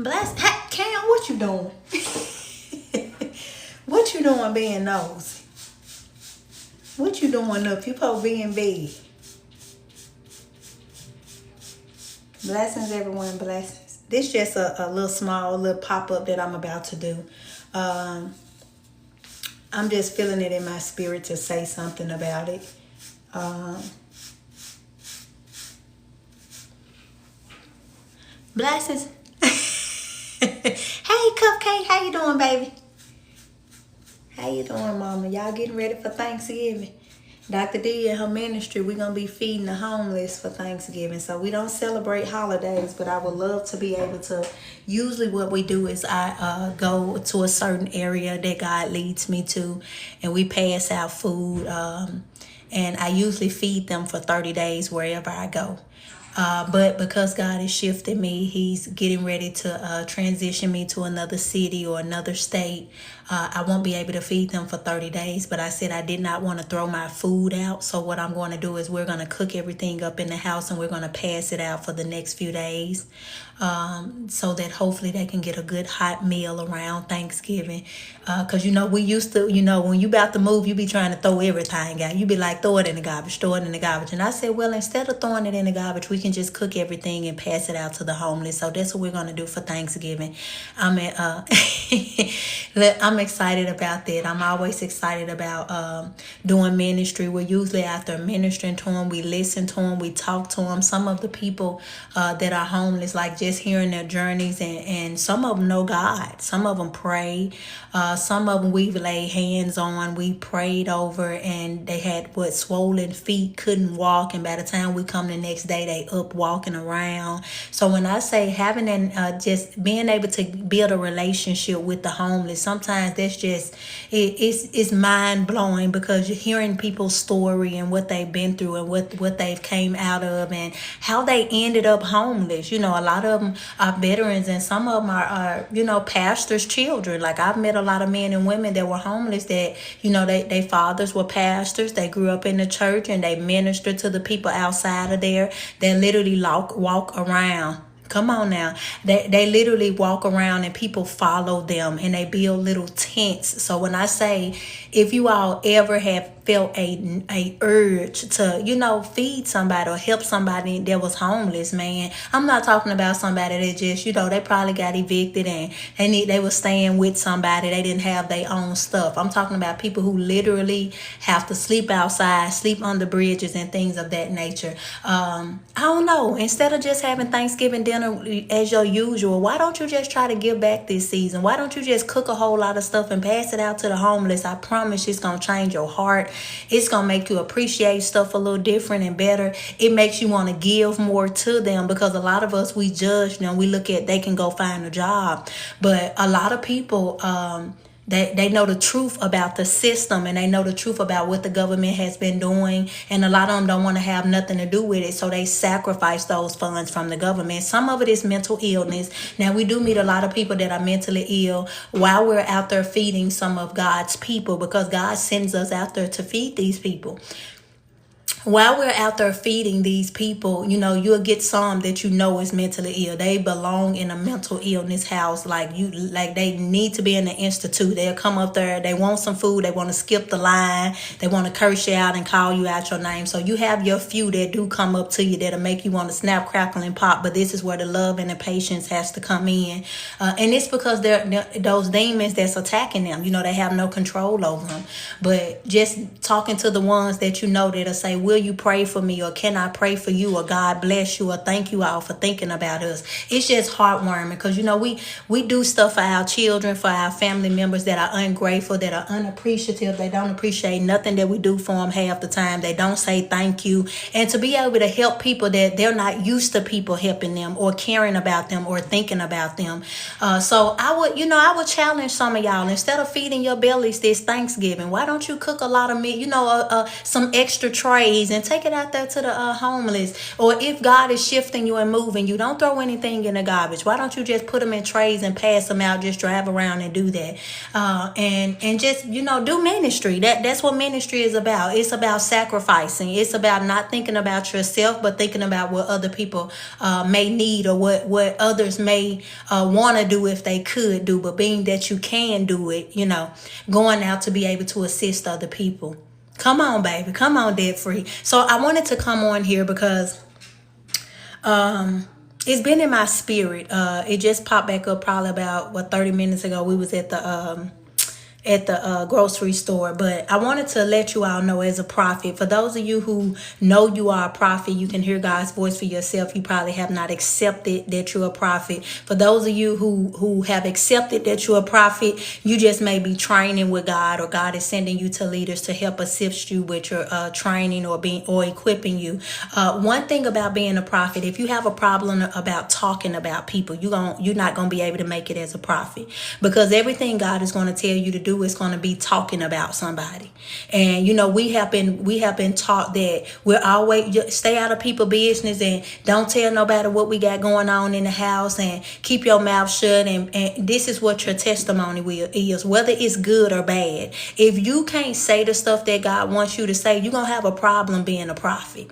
Bless. Hey, Cam, what you doing? What you doing being nosy? What you doing up? You supposed to be in bed. Blessings, everyone. Blessings. This just a little small little pop-up that I'm about to do. I'm just feeling it in my spirit to say something about it. Blessings. Hey, Cupcake. How you doing, baby? How you doing, Mama? Y'all getting ready for Thanksgiving? Dr. D and her ministry, we're going to be feeding the homeless for Thanksgiving. So we don't celebrate holidays, but I would love to be able to. Usually what we do is I go to a certain area that God leads me to, and we pass out food. And I usually feed them for 30 days wherever I go. But because God is shifting me, He's getting ready to transition me to another city or another state. I won't be able to feed them for 30 days, but I said I did not want to throw my food out. So what I'm going to do is we're going to cook everything up in the house and we're going to pass it out for the next few days. So that hopefully they can get a good hot meal around Thanksgiving. Because, we used to, when you about to move, you be trying to throw everything out. You be like, throw it in the garbage, throw it in the garbage. And I said, well, instead of throwing it in the garbage, we can just cook everything and pass it out to the homeless. So that's what we're going to do for Thanksgiving. I'm excited about that. I'm always excited about doing ministry. We're usually after ministering to them, we listen to them, we talk to them. Some of the people that are homeless, like just hearing their journeys, and some of them know God. Some of them pray. Some of them we've laid hands on, we prayed over, and they had swollen feet, couldn't walk, and by the time we come the next day, they up walking around. So when I say having and just being able to build a relationship with the homeless, sometimes that's just it's mind blowing, because you're hearing people's story and what they've been through and what they've came out of and how they ended up homeless. A lot of them are veterans, and some of them are pastors' children. Like, I've met a lot of men and women that were homeless that they fathers were pastors. They grew up in the church and they ministered to the people outside of there. They literally walk around. Come on now. They literally walk around and people follow them, and they build little tents. So when I say, if you all ever have felt a urge to, feed somebody or help somebody that was homeless, man, I'm not talking about somebody that just, they probably got evicted and they were staying with somebody. They didn't have their own stuff. I'm talking about people who literally have to sleep outside, sleep under bridges and things of that nature. I don't know. Instead of just having Thanksgiving dinner as your usual, why don't you just try to give back this season? Why don't you just cook a whole lot of stuff and pass it out to the homeless? I promise it's going to change your heart. It's going to make you appreciate stuff a little different and better. It makes you want to give more to them, because a lot of us, we judge them. We look at they can go find a job. But a lot of people, they know the truth about the system, and they know the truth about what the government has been doing, and a lot of them don't want to have nothing to do with it, so they sacrifice those funds from the government. Some of it is mental illness. Now, we do meet a lot of people that are mentally ill while we're out there feeding some of God's people, because God sends us out there to feed these people. While we're out there feeding these people, you'll get some that is mentally ill. They belong in a mental illness house. Like they need to be in the institute. They'll come up there. They want some food. They want to skip the line. They want to curse you out and call you out your name. So you have your few that do come up to you that'll make you want to snap, crackle, and pop. But this is where the love and the patience has to come in. And it's because they're those demons that's attacking them. They have no control over them. But just talking to the ones that that'll say, will you pray for me, or can I pray for you, or God bless you, or thank you all for thinking about us. It's just heartwarming, because we do stuff for our children, for our family members that are ungrateful, that are unappreciative. They don't appreciate nothing that we do for them half the time. They don't say thank you. And to be able to help people that they're not used to people helping them or caring about them or thinking about them. So I would challenge some of y'all, instead of feeding your bellies this Thanksgiving, why don't you cook a lot of meat, some extra trays trays and take it out there to the homeless. Or if God is shifting you and moving you, don't throw anything in the garbage. Why don't you just put them in trays and pass them out? Just drive around and do that. And just, do ministry. That's what ministry is about. It's about sacrificing. It's about not thinking about yourself, but thinking about what other people may need, or what others may want to do if they could do. But being that you can do it, going out to be able to assist other people. Come on, baby. Come on, debt free. So I wanted to come on here because it's been in my spirit. It just popped back up probably about 30 minutes ago. We was at the grocery store. But I wanted to let you all know, as a prophet, for those of you who know you are a prophet, you can hear God's voice for yourself. You probably have not accepted that you're a prophet. For those of you who have accepted that you're a prophet, you just may be training with God, or God is sending you to leaders to help assist you with your training or equipping you. One thing about being a prophet, if you have a problem about talking about people, you're not going to be able to make it as a prophet, because everything God is going to tell you to do is going to be talking about somebody. And we have been taught that we're always stay out of people's business and don't tell nobody what we got going on in the house, and keep your mouth shut, and this is what your testimony is, whether it's good or bad. If you can't say the stuff that God wants you to say, you're going to have a problem being a prophet.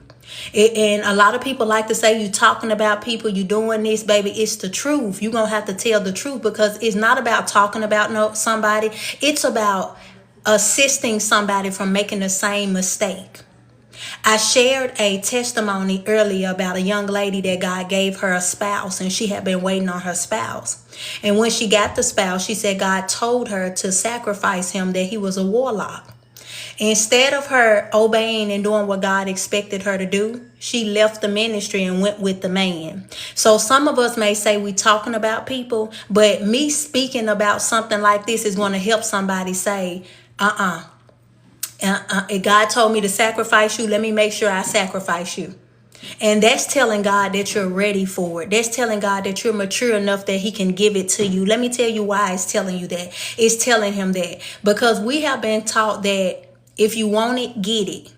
And a lot of people like to say, you talking about people, you doing this, baby. It's the truth. You're going to have to tell the truth, because it's not about talking about somebody. It's about assisting somebody from making the same mistake. I shared a testimony earlier about a young lady that God gave her a spouse, and she had been waiting on her spouse. And when she got the spouse, she said God told her to sacrifice him, that he was a warlock. Instead of her obeying and doing what God expected her to do, she left the ministry and went with the man. So some of us may say we talking about people, but me speaking about something like this is going to help somebody say, if God told me to sacrifice you, let me make sure I sacrifice you. And that's telling God that you're ready for it. That's telling God that you're mature enough that he can give it to you. Let me tell you why it's telling you that. It's telling him that because we have been taught that if you want it, get it.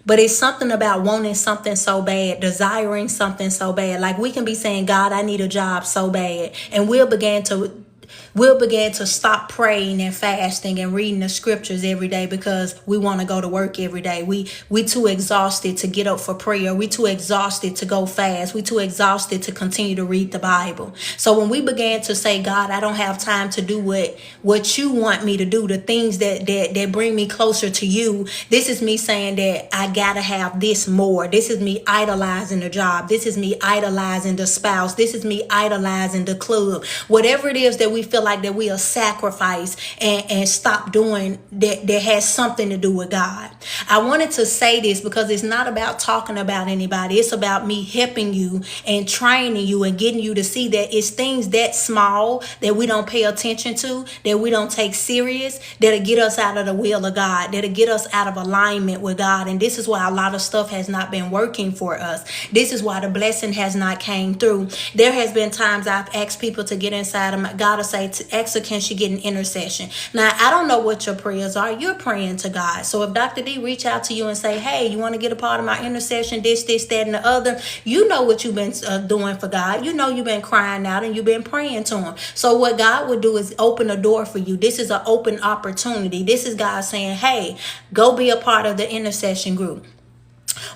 But it's something about wanting something so bad, desiring something so bad. Like we can be saying, God, I need a job so bad. And we'll begin to stop praying and fasting and reading the scriptures every day because we want to go to work every day. We too exhausted to get up for prayer. We too exhausted to go fast. We too exhausted to continue to read the Bible. So when we began to say, God, I don't have time to do what you want me to do, the things that bring me closer to you, this is me saying that I gotta have this more. This is me idolizing the job. This is me idolizing the spouse. This is me idolizing the club. Whatever it is that we feel like that we'll sacrifice and stop doing that has something to do with God. I wanted to say this because it's not about talking about anybody. It's about me helping you and training you and getting you to see that it's things that small that we don't pay attention to, that we don't take serious, that'll get us out of the will of God, that'll get us out of alignment with God. And this is why a lot of stuff has not been working for us. This is why the blessing has not came through. There has been times I've asked people to get inside of my God to say, ask her, can she get an intercession? Now, I don't know what your prayers are. You're praying to God. So if Dr. D reach out to you and say, hey, you want to get a part of my intercession, this, that, and the other, you know what you've been doing for God. You know you've been crying out and you've been praying to him. So what God would do is open a door for you. This is an open opportunity. This is God saying, hey, go be a part of the intercession group.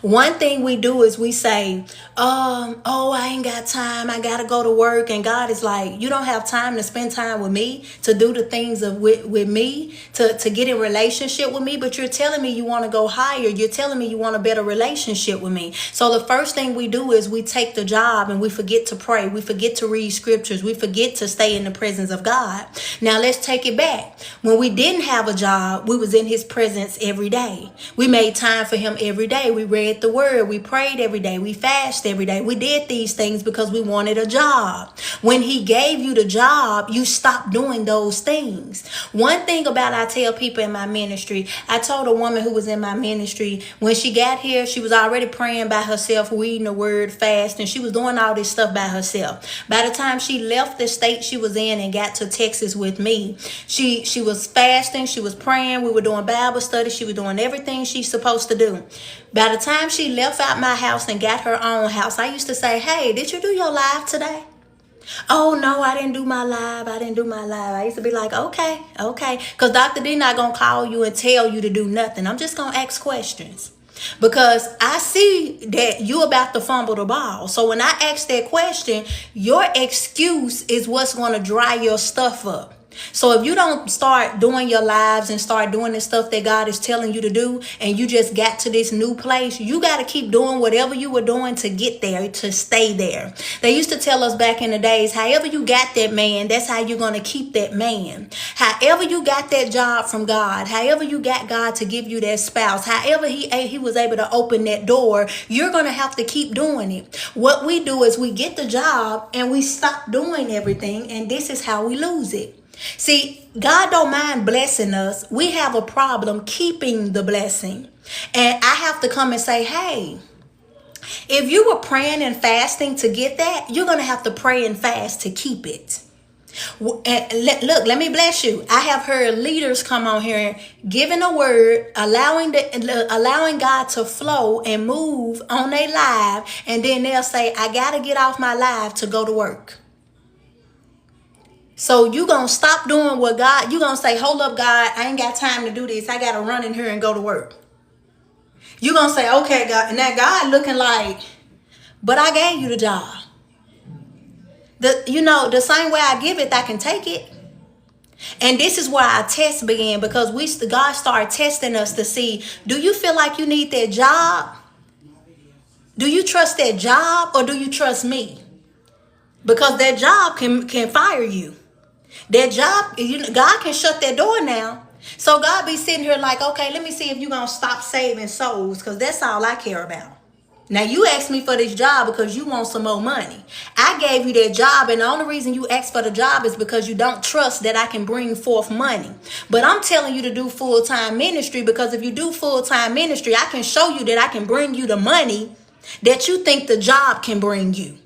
One thing we do is we say, I ain't got time. I got to go to work. And God is like, you don't have time to spend time with me, to do the things with me, to get in relationship with me. But you're telling me you want to go higher. You're telling me you want a better relationship with me. So the first thing we do is we take the job and we forget to pray. We forget to read scriptures. We forget to stay in the presence of God. Now let's take it back. When we didn't have a job, we was in his presence every day. We made time for him every day. We read the word. We prayed every day. We fasted every day. We did these things because we wanted a job. When he gave you the job, you stopped doing those things. One thing about I tell people in my ministry, I told a woman who was in my ministry, when she got here, she was already praying by herself, reading the word, fasting. She was doing all this stuff by herself. By the time she left the state she was in and got to Texas with me, she was fasting. She was praying. We were doing Bible study. She was doing everything she's supposed to do. By the the time she left out my house and got her own house, I used to say, hey, did you do your live today? Oh, no, I didn't do my live. I used to be like, okay. Because Dr. D not going to call you and tell you to do nothing. I'm just going to ask questions. Because I see that you about to fumble the ball. So when I ask that question, your excuse is what's going to dry your stuff up. So if you don't start doing your lives and start doing the stuff that God is telling you to do, and you just got to this new place, you got to keep doing whatever you were doing to get there, to stay there. They used to tell us back in the days, however you got that man, that's how you're going to keep that man. However you got that job from God, however you got God to give you that spouse, however he was able to open that door, you're going to have to keep doing it. What we do is we get the job and we stop doing everything, and this is how we lose it. See, God don't mind blessing us. We have a problem keeping the blessing. And I have to come and say, hey, if you were praying and fasting to get that, you're going to have to pray and fast to keep it. And look, let me bless you. I have heard leaders come on here giving a word, allowing God to flow and move on their live. And then they'll say, I got to get off my live to go to work. So you going to stop doing what God, you going to say, hold up, God, I ain't got time to do this. I got to run in here and go to work. You going to say, okay, God. And now God looking like, but I gave you the job. The same way I give it, I can take it. And this is where our test began, because God started testing us to see, do you feel like you need that job? Do you trust that job, or do you trust me? Because that job can fire you. That job, God can shut that door now. So God be sitting here like, okay, let me see if you're going to stop saving souls, because that's all I care about. Now, you asked me for this job because you want some more money. I gave you that job, and the only reason you asked for the job is because you don't trust that I can bring forth money. But I'm telling you to do full-time ministry, because if you do full-time ministry, I can show you that I can bring you the money that you think the job can bring you.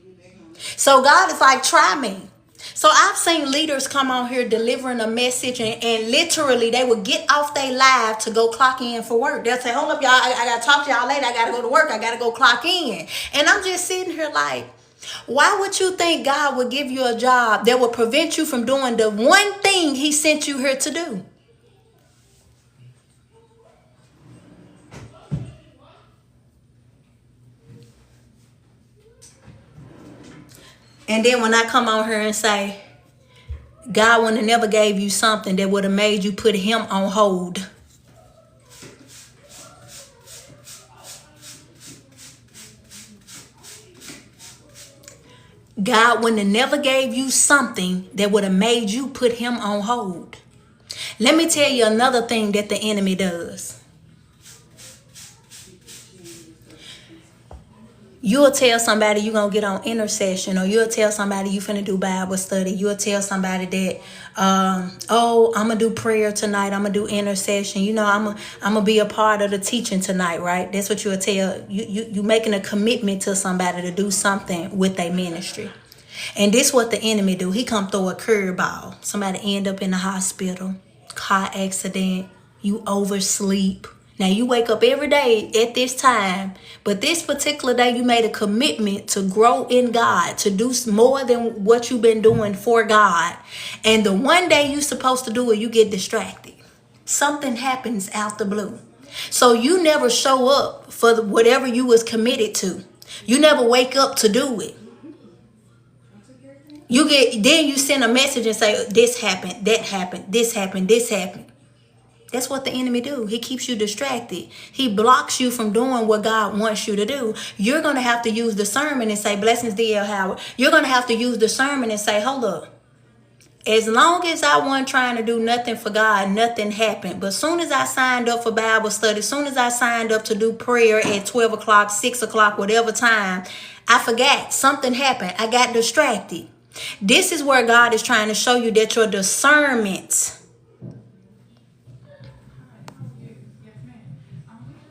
So God is like, try me. So I've seen leaders come on here delivering a message, and literally they would get off their live to go clock in for work. They'll say, hold up, y'all, I got to talk to y'all later. I got to go to work. I got to go clock in. And I'm just sitting here like, why would you think God would give you a job that would prevent you from doing the one thing he sent you here to do? And then when I come on here and say, God would have never gave you something that would have made you put him on hold. God wouldn't have never gave you something that would have made you put him on hold. Let me tell you another thing that the enemy does. You'll tell somebody you're going to get on intercession, or you'll tell somebody you finna do Bible study. You'll tell somebody that, I'm going to do prayer tonight. I'm going to do intercession. I'm going to be a part of the teaching tonight, right? That's what you'll tell. You making a commitment to somebody to do something with their ministry. And this what the enemy do. He come throw a curveball. Somebody end up in the hospital, car accident, you oversleep. Now, you wake up every day at this time, but this particular day you made a commitment to grow in God, to do more than what you've been doing for God. And the one day you're supposed to do it, you get distracted. Something happens out the blue. So you never show up for whatever you was committed to. You never wake up to do it. Then you send a message and say, this happened, that happened, this happened, this happened. That's what the enemy do. He keeps you distracted. He blocks you from doing what God wants you to do. You're going to have to use discernment and say, blessings, D.L. Howard. You're going to have to use discernment and say, hold up. As long as I wasn't trying to do nothing for God, nothing happened. But as soon as I signed up for Bible study, as soon as I signed up to do prayer at 12 o'clock, 6 o'clock, whatever time, I forgot. Something happened. I got distracted. This is where God is trying to show you that your discernment.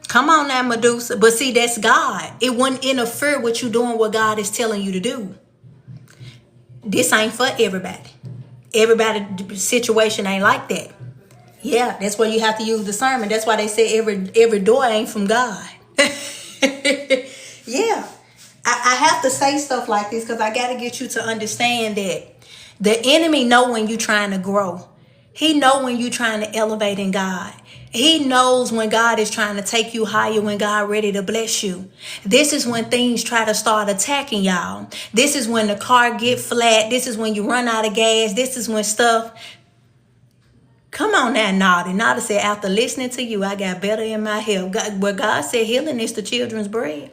Come on now, Medusa. But see, that's God. It wouldn't interfere with you doing what God is telling you to do. This ain't for everybody. Everybody's situation ain't like that. Yeah, that's where you have to use discernment. That's why they say every door ain't from God. Yeah. I have to say stuff like this because I got to get you to understand that the enemy know when you're trying to grow. He know when you're trying to elevate in God. He knows when God is trying to take you higher, when God ready to bless you. This is when things try to start attacking y'all. This is when the car get flat. This is when you run out of gas. This is when stuff. Come on now, Naughty. Naughty said, after listening to you, I got better in my health. Where God said healing is the children's bread.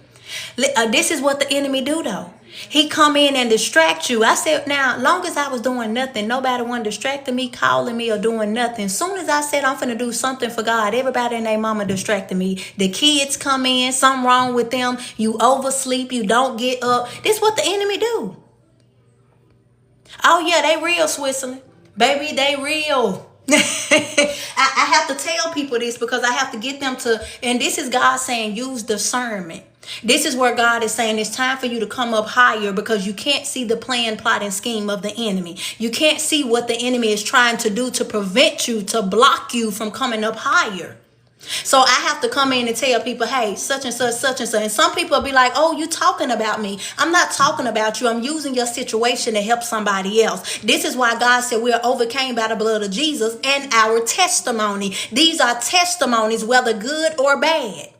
This is what the enemy do though. He come in and distract you. I said, now, long as I was doing nothing, nobody wasn't distracting me, calling me, or doing nothing. Soon as I said I'm finna do something for God, everybody and their mama distracted me. The kids come in, something wrong with them. You oversleep, you don't get up. This is what the enemy do. Oh yeah, they real, Switzerland. Baby, they real. I have to tell people this because I have to get them to, and this is God saying use discernment. This is where God is saying it's time for you to come up higher because you can't see the plan, plot, and scheme of the enemy. You can't see what the enemy is trying to do to prevent you, to block you from coming up higher. So I have to come in and tell people, hey, such and such, such and such. And some people will be like, oh, you talking about me. I'm not talking about you. I'm using your situation to help somebody else. This is why God said we are overcame by the blood of Jesus and our testimony. These are testimonies, whether good or bad.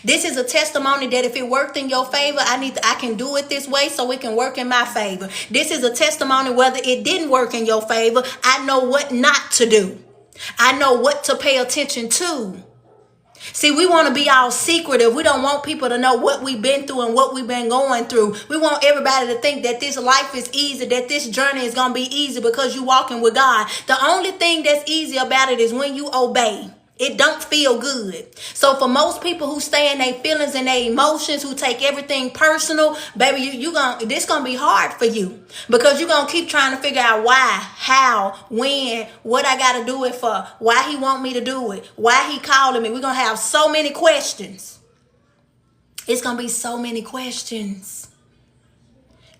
This is a testimony that if it worked in your favor, I can do it this way so it can work in my favor. This is a testimony whether it didn't work in your favor. I know what not to do. I know what to pay attention to. See, we want to be all secretive. We don't want people to know what we've been through and what we've been going through. We want everybody to think that this life is easy, that this journey is going to be easy because you're walking with God. The only thing that's easy about it is when you obey. It don't feel good. So for most people who stay in their feelings and their emotions, who take everything personal, baby, this gonna be hard for you because you're gonna keep trying to figure out why, how, when, what I gotta do it for, why he want me to do it, why he calling me. We're gonna have so many questions. It's gonna be so many questions.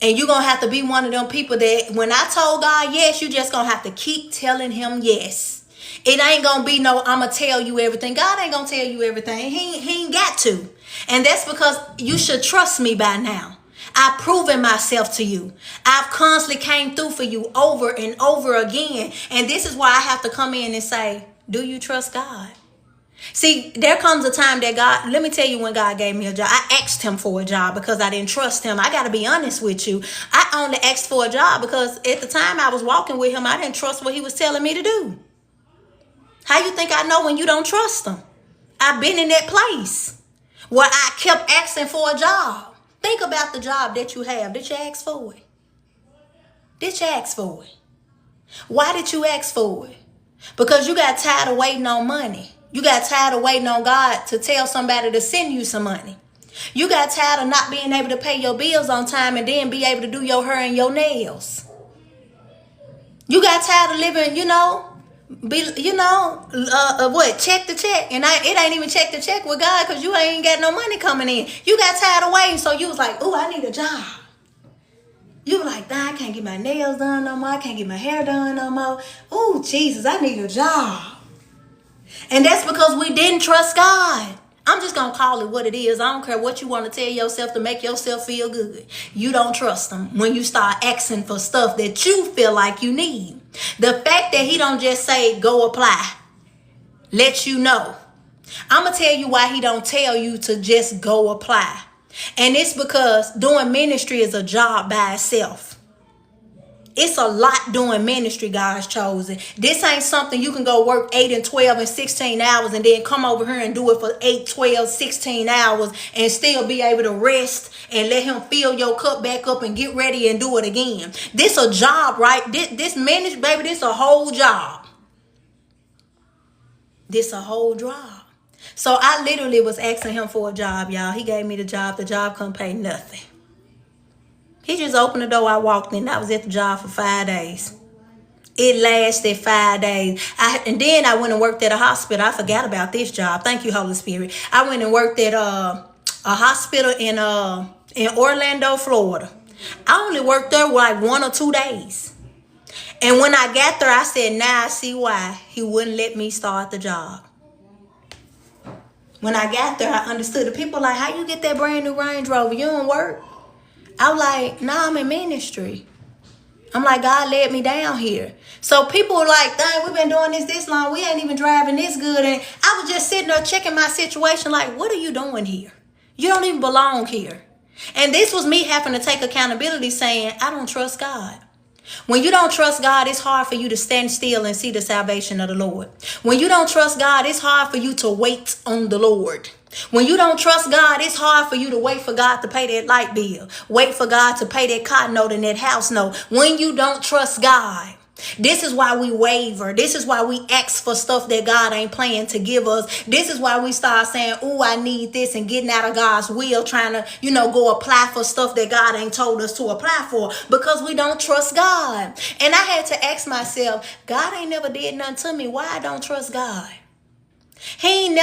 And you're gonna have to be one of them people that when I told God yes, you just gonna have to keep telling him yes. It ain't gonna be no, I'm gonna tell you everything. God ain't gonna tell you everything. He ain't got to. And that's because you should trust me by now. I've proven myself to you. I've constantly came through for you over and over again. And this is why I have to come in and say, do you trust God? See, there comes a time that God, let me tell you when God gave me a job. I asked him for a job because I didn't trust him. I got to be honest with you. I only asked for a job because at the time I was walking with him, I didn't trust what he was telling me to do. How you think I know when you don't trust them? I've been in that place where I kept asking for a job. Think about the job that you have. Did you ask for it? Did you ask for it? Why did you ask for it? Because you got tired of waiting on money. You got tired of waiting on God to tell somebody to send you some money. You got tired of not being able to pay your bills on time and then be able to do your hair and your nails. You got tired of living, check to check, and it ain't even check to check with God because you ain't got no money coming in. You got tired of waiting, so you was like, "Ooh, I need a job." You were like, "Nah, I can't get my nails done no more. I can't get my hair done no more. Ooh, Jesus, I need a job." And that's because we didn't trust God. I'm just gonna call it what it is. I don't care what you want to tell yourself to make yourself feel good. You don't trust him when you start asking for stuff that you feel like you need. The fact that he don't just say, go apply, let you know. I'm going to tell you why he don't tell you to just go apply. And it's because doing ministry is a job by itself. It's a lot doing ministry, God's chosen. This ain't something you can go work 8 and 12 and 16 hours and then come over here and do it for 8, 12, 16 hours and still be able to rest and let him fill your cup back up and get ready and do it again. This a job, right? This ministry, baby, this a whole job. This a whole job. So I literally was asking him for a job, y'all. He gave me the job. The job couldn't pay nothing. He just opened the door. I walked in. I was at the job for 5 days. It lasted 5 days. And then I went and worked at a hospital. I forgot about this job. Thank you, Holy Spirit. I went and worked at a hospital in Orlando, Florida. I only worked there like 1 or 2 days. And when I got there, I said, now I see why he wouldn't let me start the job. When I got there, I understood. The people like, how you get that brand new Range Rover? You don't work? I was like, nah, I'm in ministry. I'm like, God led me down here. So people were like, dang, we've been doing this long. We ain't even driving this good. And I was just sitting there checking my situation like, what are you doing here? You don't even belong here. And this was me having to take accountability saying, I don't trust God. When you don't trust God, it's hard for you to stand still and see the salvation of the Lord. When you don't trust God, it's hard for you to wait on the Lord. When you don't trust God, it's hard for you to wait for God to pay that light bill. Wait for God to pay that car note and that house note. When you don't trust God, this is why we waver. This is why we ask for stuff that God ain't planning to give us. This is why we start saying, oh, I need this, and getting out of God's will, trying to, go apply for stuff that God ain't told us to apply for, because we don't trust God. And I had to ask myself, God ain't never did nothing to me. Why I don't trust God? He ain't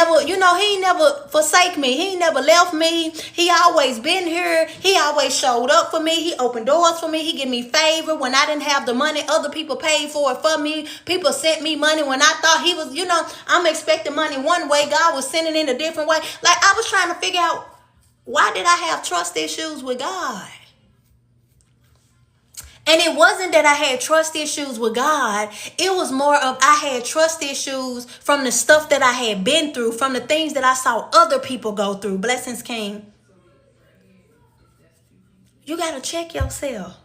never forsake me. He ain't never left me. He always been here. He always showed up for me. He opened doors for me. He gave me favor when I didn't have the money. Other people paid for it for me. People sent me money when I thought he was, I'm expecting money one way. God was sending it in a different way. Like, I was trying to figure out, why did I have trust issues with God? And it wasn't that I had trust issues with God. It was more of I had trust issues from the stuff that I had been through, from the things that I saw other people go through. Blessings, King. You got to check yourself.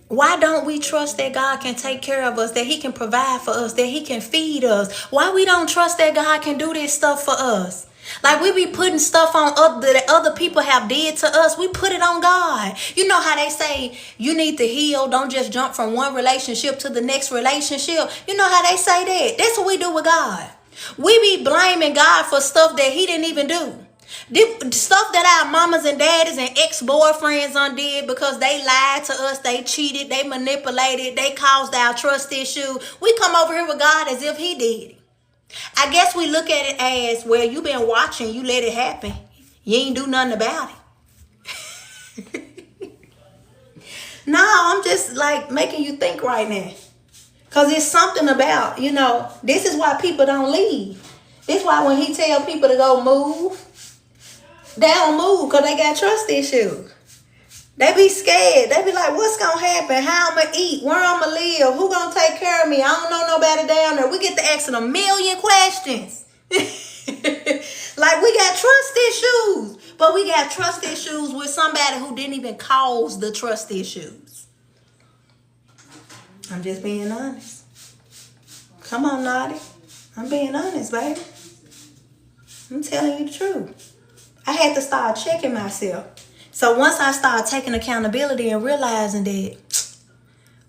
Why don't we trust that God can take care of us, that he can provide for us, that he can feed us? Why we don't trust that God can do this stuff for us? Like, we be putting stuff on that other people have did to us. We put it on God. You know how they say you need to heal. Don't just jump from one relationship to the next relationship. You know how they say that. That's what we do with God. We be blaming God for stuff that he didn't even do. The stuff that our mamas and daddies and ex-boyfriends undid because they lied to us, they cheated, they manipulated, they caused our trust issue. We come over here with God as if he did it. I guess we look at it as, well, you been watching, you let it happen. You ain't do nothing about it. No, I'm just like making you think right now. Because it's something about, this is why people don't leave. This is why when he tell people to go move, they don't move because they got trust issues. They be scared. They be like, what's going to happen? How I'm going to eat? Where I'm going to live? Who going to take care of me? I don't know nobody down there. We get to asking a million questions. Like, we got trust issues. But we got trust issues with somebody who didn't even cause the trust issues. I'm just being honest. Come on, Naughty. I'm being honest, baby. I'm telling you the truth. I had to start checking myself. So once I started taking accountability and realizing that,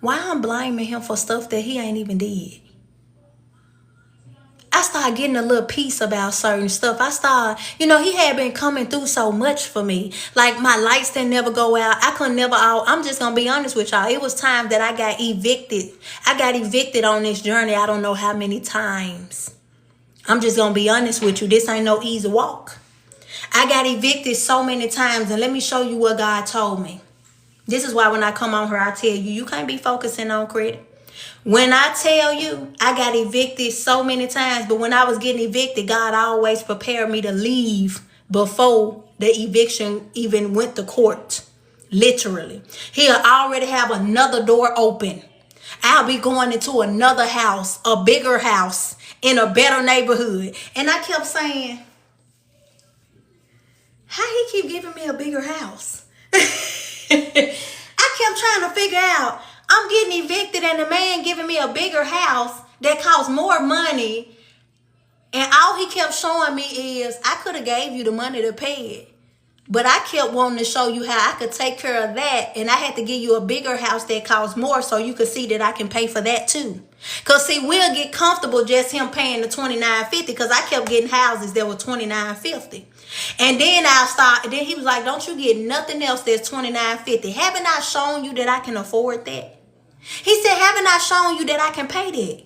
why I'm blaming him for stuff that he ain't even did? I started getting a little peace about certain stuff. I started, he had been coming through so much for me. Like, my lights didn't never go out. I couldn't never out. I'm just going to be honest with y'all. It was time that I got evicted. I got evicted on this journey. I don't know how many times. I'm just going to be honest with you. This ain't no easy walk. I got evicted so many times, and let me show you what God told me. This is why when I come on here, I tell you, you can't be focusing on credit. When I tell you, I got evicted so many times, but when I was getting evicted, God always prepared me to leave before the eviction even went to court. Literally. He'll already have another door open. I'll be going into another house, a bigger house, in a better neighborhood. And I kept saying, how he keep giving me a bigger house? I kept trying to figure out, I'm getting evicted and the man giving me a bigger house that costs more money. And all he kept showing me is, I could have gave you the money to pay it. But I kept wanting to show you how I could take care of that. And I had to give you a bigger house that costs more so you could see that I can pay for that too. Because see, we'll get comfortable just him paying the $29.50 because I kept getting houses that were $29.50. And then then he was like, don't you get nothing else that's $29.50. Haven't I shown you that I can afford that? He said, haven't I shown you that I can pay that?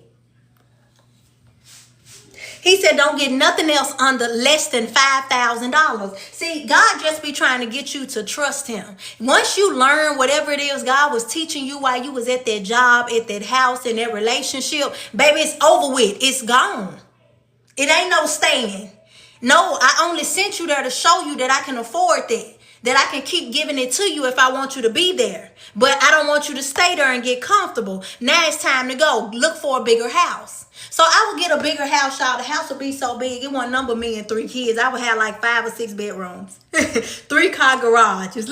He said, don't get nothing else under less than $5,000. See, God just be trying to get you to trust him. Once you learn whatever it is God was teaching you while you was at that job, at that house, in that relationship, baby, it's over with. It's gone. It ain't no staying. No, I only sent you there to show you that I can afford that I can keep giving it to you if I want you to be there. But I don't want you to stay there and get comfortable. Now it's time to go. Look for a bigger house. So I would get a bigger house, y'all. The house would be so big. It wouldn't number me and 3 kids. I would have like 5 or 6 bedrooms. 3-car garages.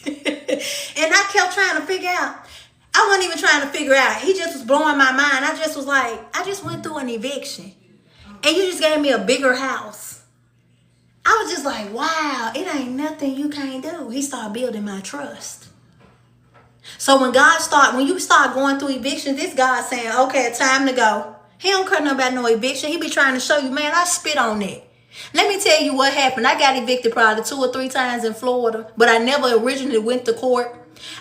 And I kept trying to figure out. I wasn't even trying to figure out. He just was blowing my mind. I just was like, I just went through an eviction. And you just gave me a bigger house. I was just like, wow, it ain't nothing you can't do. He started building my trust. So when you start going through evictions, this God saying, okay, time to go. He don't care nothing about no eviction. He be trying to show you, man, I spit on that. Let me tell you what happened. I got evicted probably 2 or 3 times in Florida, but I never originally went to court.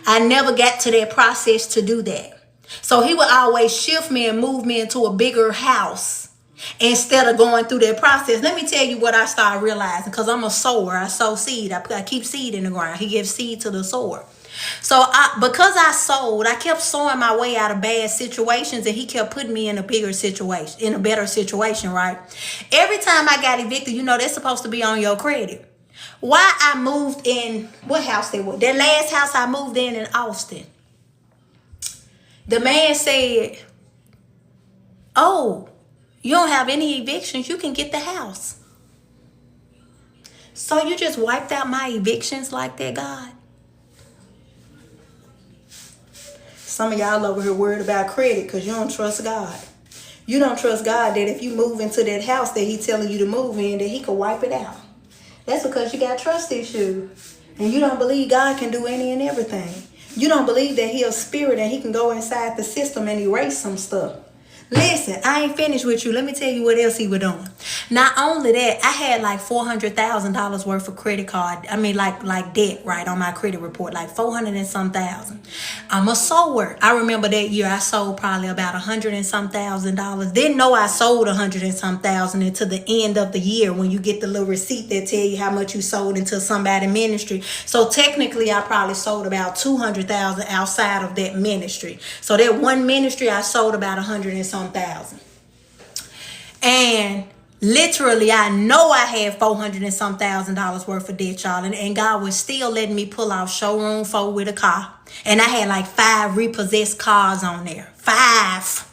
I never got to that process to do that. So he would always shift me and move me into a bigger house instead of going through that process. Let me tell you what I started realizing, because I'm a sower. I sow seed. I keep seed in the ground. He gives seed to the sower. So because I sold, I kept sowing my way out of bad situations, and he kept putting me in a bigger situation, in a better situation, right? Every time I got evicted, you know, that's supposed to be on your credit. Why I moved in, what house they were? That last house I moved in Austin. The man said, oh, you don't have any evictions, you can get the house. So you just wiped out my evictions like that, God? Some of y'all over here worried about credit because you don't trust God. You don't trust God that if you move into that house that He's telling you to move in, that He could wipe it out. That's because you got trust issues. And you don't believe God can do any and everything. You don't believe that He's a spirit and He can go inside the system and erase some stuff. Listen, I ain't finished with you. Let me tell you what else he was doing. Not only that, I had like $400,000 worth of credit card. I mean, like debt, right, on my credit report, like 400 and some thousand. I'm a sower. I remember that year I sold probably about $100 and some thousand. Didn't know I sold $100 and some thousand until the end of the year when you get the little receipt that tell you how much you sold into somebody's ministry. So technically, I probably sold about $200,000 outside of that ministry. So that one ministry, I sold about $100 and some thousand. And literally, I know I had $400 and some thousand worth of debt, y'all. And God was still letting me pull off showroom 4 with a car. And I had like 5 repossessed cars on there. 5.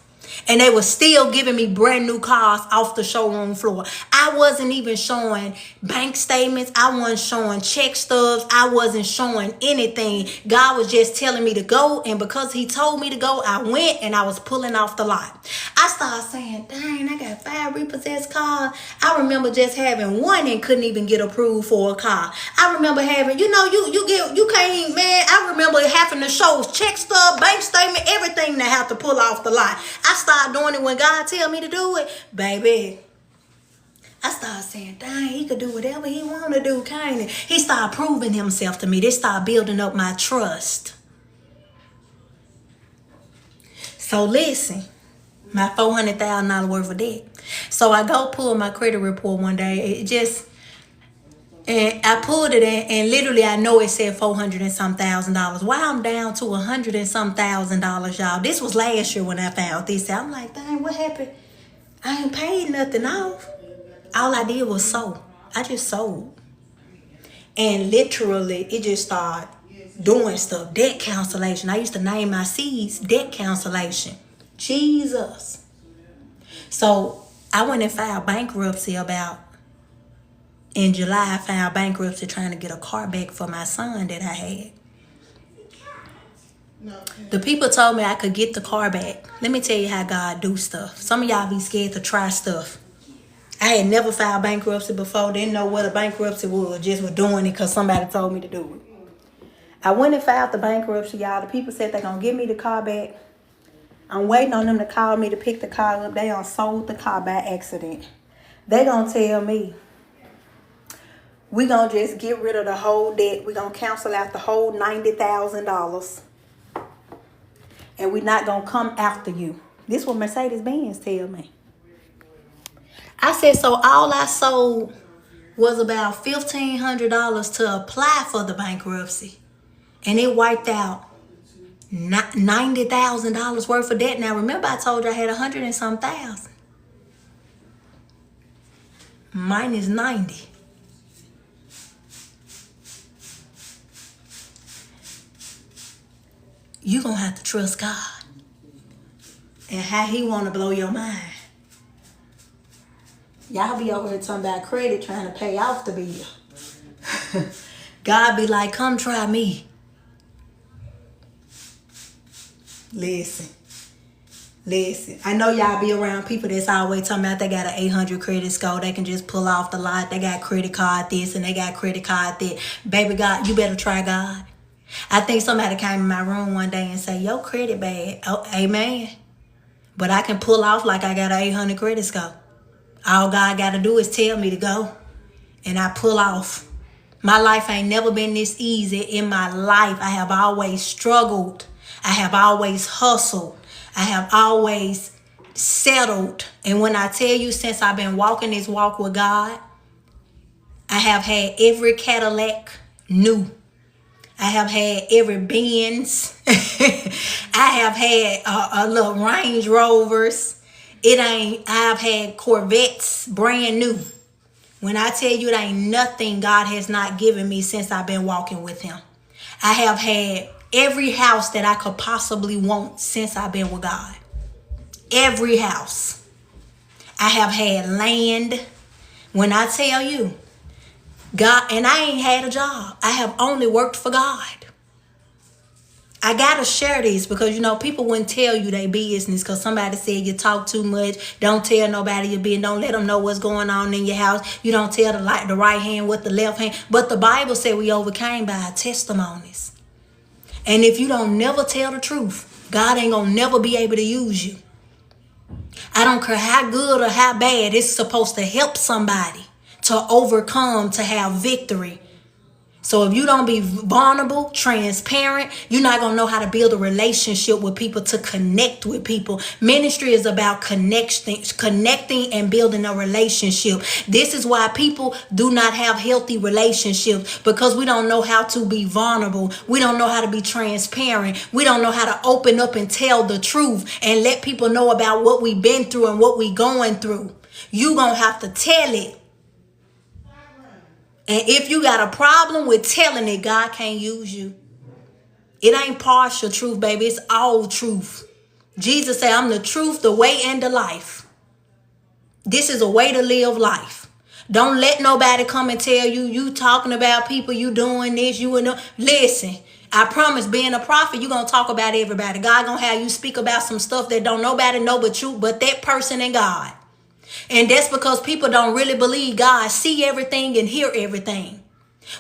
And they were still giving me brand new cars off the showroom floor. I wasn't even showing bank statements. I wasn't showing check stubs. I wasn't showing anything. God was just telling me to go. And because He told me to go, I went and I was pulling off the lot. I started saying, dang, I got 5 repossessed cars. I remember just having one and couldn't even get approved for a car. I remember having, you can't even, man. I remember having to show check stub, bank statement, everything to have to pull off the lot. I started doing it when God tell me to do it, baby. I started saying, dang, He could do whatever He want to do, kind of. He started proving Himself to me. They started building up my trust. So listen, my $400,000 worth of debt. So I go pull my credit report one day. And I pulled it in, and literally I know it said $400 and some thousand. Why I'm down to $100 and some thousand, y'all. This was last year when I found this. I'm like, dang, what happened? I ain't paid nothing off. All I did was sow. I just sold. And literally, it just started doing stuff. Debt cancellation. I used to name my seeds debt cancellation. Jesus. So I went and filed bankruptcy in July. I filed bankruptcy trying to get a car back for my son that I had. The people told me I could get the car back. Let me tell you how God do stuff. Some of y'all be scared to try stuff. I had never filed bankruptcy before. Didn't know what a bankruptcy was. Just was doing it because somebody told me to do it. I went and filed the bankruptcy, y'all. The people said they're going to give me the car back. I'm waiting on them to call me to pick the car up. They done sold the car by accident. They going to tell me, we're going to just get rid of the whole debt. We're going to cancel out the whole $90,000. And we're not going to come after you. This is what Mercedes-Benz tell me. I said, so all I sold was about $1,500 to apply for the bankruptcy. And it wiped out $90,000 worth of debt. Now, remember I told you I had $100 and some thousand. minus 90. You're going to have to trust God and how he want to blow your mind. Y'all be over here talking about credit trying to pay off the bill. God be like, come try me. Listen. I know y'all be around people that's always talking about they got an 800 credit score. They can just pull off the lot. They got credit card this and they got credit card that. Baby God, you better try God. I think somebody came in my room one day and said, your credit bad. Oh, amen. But I can pull off like I got an 800 credit score. All God got to do is tell me to go. And I pull off. My life ain't never been this easy in my life. I have always struggled. I have always hustled. I have always settled. And when I tell you, since I've been walking this walk with God, I have had every Cadillac new. I have had every Benz. I have had a little Range Rovers. I've had Corvettes brand new. When I tell you it ain't nothing God has not given me since I've been walking with him. I have had every house that I could possibly want since I've been with God. Every house. I have had land. When I tell you, God, and I ain't had a job. I have only worked for God. I gotta share this because, people wouldn't tell you their business because somebody said you talk too much. Don't tell nobody your business. Don't let them know what's going on in your house. You don't tell the right hand what the left hand. But the Bible said we overcame by our testimonies. And if you don't never tell the truth, God ain't gonna never be able to use you. I don't care how good or how bad, it's supposed to help somebody to overcome, to have victory. So if you don't be vulnerable, transparent, you're not going to know how to build a relationship with people, to connect with people. Ministry is about connecting and building a relationship. This is why people do not have healthy relationships, because we don't know how to be vulnerable. We don't know how to be transparent. We don't know how to open up and tell the truth and let people know about what we've been through and what we're going through. You're going to have to tell it. And if you got a problem with telling it, God can't use you. It ain't partial truth, baby. It's all truth. Jesus said, I'm the truth, the way, and the life. This is a way to live life. Don't let nobody come and tell you talking about people, you doing this, you and listen. I promise, being a prophet, you're going to talk about everybody. God going to have you speak about some stuff that don't nobody know but you, but that person and God. And that's because people don't really believe God see everything and hear everything.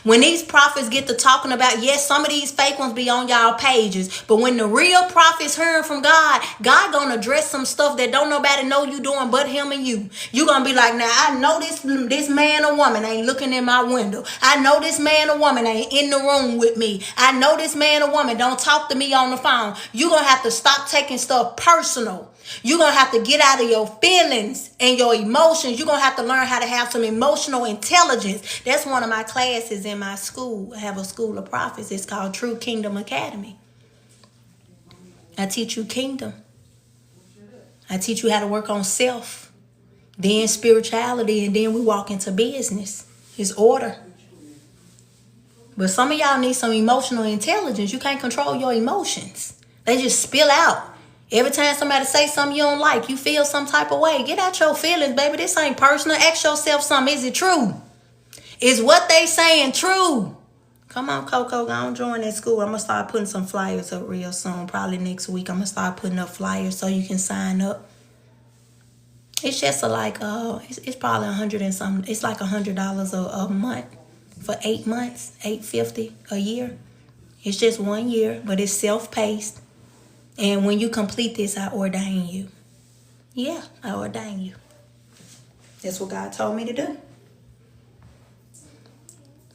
When these prophets get to talking about, yes, some of these fake ones be on y'all pages, but when the real prophets hearing from God, God gonna address some stuff that don't nobody know you doing but him and you. You gonna be like, now I know this man or woman ain't looking in my window. I know this man or woman ain't in the room with me. I know this man or woman don't talk to me on the phone. You gonna have to stop taking stuff personal. You're going to have to get out of your feelings and your emotions. You're going to have to learn how to have some emotional intelligence. That's one of my classes in my school. I have a school of prophets. It's called True Kingdom Academy. I teach you kingdom. I teach you how to work on self, then spirituality, and then we walk into business. It's order. But some of y'all need some emotional intelligence. You can't control your emotions. They just spill out. Every time somebody say something you don't like, you feel some type of way. Get out your feelings, baby. This ain't personal. Ask yourself something. Is it true? Is what they saying true? Come on, Coco. Go on, join that school. I'm going to start putting some flyers up real soon. Probably next week. I'm going to start putting up flyers so you can sign up. It's just it's probably $100 and something. It's like $100 a month for 8 months, $850 a year. It's just 1 year, but it's self-paced. And when you complete this, I ordain you. Yeah, I ordain you. That's what God told me to do.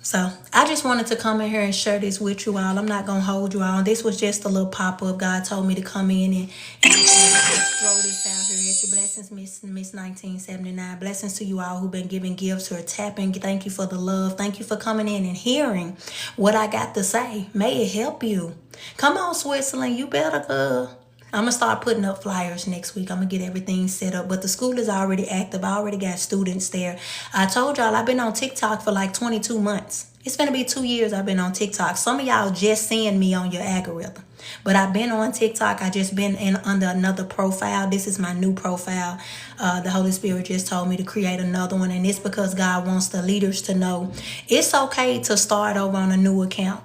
So I just wanted to come in here and share this with you all. I'm not going to hold you all. This was just a little pop-up. God told me to come in and just throw this out here at you. Blessings, Miss 1979. Blessings to you all who've been giving gifts or tapping. Thank you for the love. Thank you for coming in and hearing what I got to say. May it help you. Come on, Switzerland. You better, girl. I'm going to start putting up flyers next week. I'm going to get everything set up. But the school is already active. I already got students there. I told y'all I've been on TikTok for like 22 months. It's going to be 2 years I've been on TikTok. Some of y'all just seeing me on your algorithm. But I've been on TikTok. I just been in under another profile. This is my new profile. The Holy Spirit just told me to create another one. And it's because God wants the leaders to know it's okay to start over on a new account.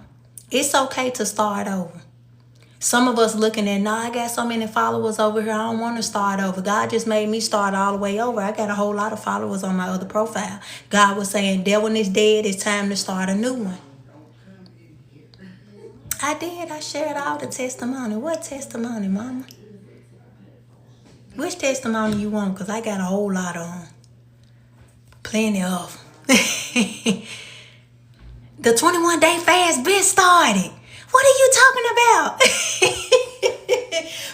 It's okay to start over. Some of us looking at, no, I got so many followers over here. I don't want to start over. God just made me start all the way over. I got a whole lot of followers on my other profile. God was saying, that one is dead. It's time to start a new one. I did. I shared all the testimony. What testimony, mama? Which testimony you want? Because I got a whole lot of them. Plenty of them. The 21-day fast been started. What are you talking about?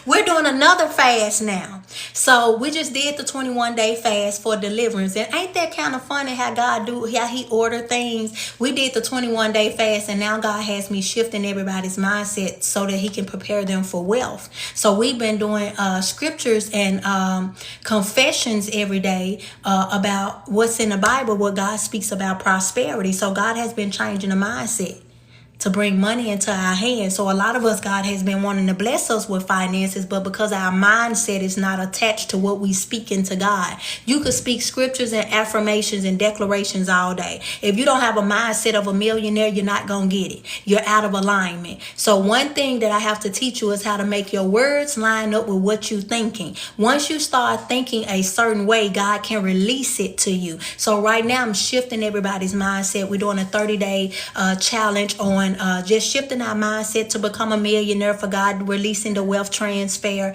We're doing another fast now. So we just did the 21-day fast for deliverance. And ain't that kind of funny how God do, how he order things? We did the 21-day fast and now God has me shifting everybody's mindset so that he can prepare them for wealth. So we've been doing scriptures and confessions every day about what's in the Bible, what God speaks about prosperity. So God has been changing the mindset to bring money into our hands. So a lot of us, God has been wanting to bless us with finances, but because our mindset is not attached to what we speak into God. You could speak scriptures and affirmations and declarations all day. If you don't have a mindset of a millionaire, you're not going to get it. You're out of alignment. So one thing that I have to teach you is how to make your words line up with what you're thinking. Once you start thinking a certain way, God can release it to you. So right now I'm shifting everybody's mindset. We're doing a 30-day challenge on just shifting our mindset to become a millionaire for God, releasing the wealth transfer.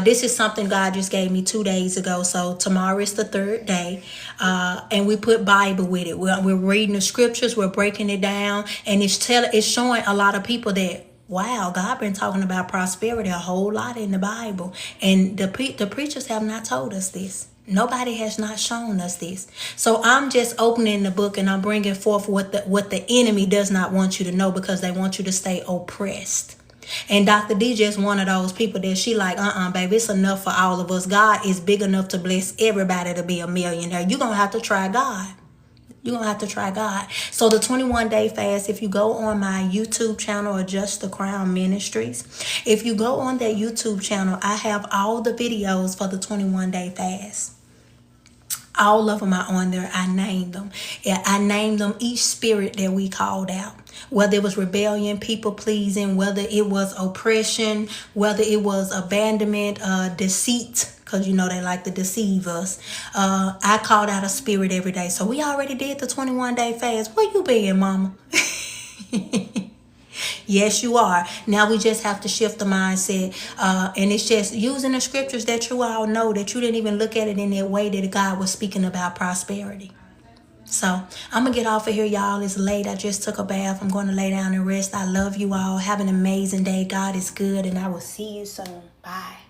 This is something God just gave me 2 days ago. So tomorrow is the 3rd day. And we put Bible with it. We're reading the scriptures. We're breaking it down. And it's showing a lot of people that, wow, God been talking about prosperity a whole lot in the Bible. And the preachers have not told us this. Nobody has not shown us this. So I'm just opening the book and I'm bringing forth what the enemy does not want you to know, because they want you to stay oppressed. And Dr. D just one of those people that she like, baby, it's enough for all of us. God is big enough to bless everybody to be a millionaire. You're going to have to try God. You're going to have to try God. So the 21-day fast, if you go on my YouTube channel, Adjust the Crown Ministries, if you go on that YouTube channel, I have all the videos for the 21-day fast. All of them are on there. I named them. Yeah, I named them each spirit that we called out. Whether it was rebellion, people pleasing, whether it was oppression, whether it was abandonment, deceit, because you know they like to deceive us. I called out a spirit every day. So we already did the 21-day fast. Where you been, mama? Yes, you are. Now we just have to shift the mindset. And it's just using the scriptures that you all know, that you didn't even look at it in that way that God was speaking about prosperity. So I'm going to get off of here, y'all. It's late. I just took a bath. I'm going to lay down and rest. I love you all. Have an amazing day. God is good, and I will see you soon. Bye.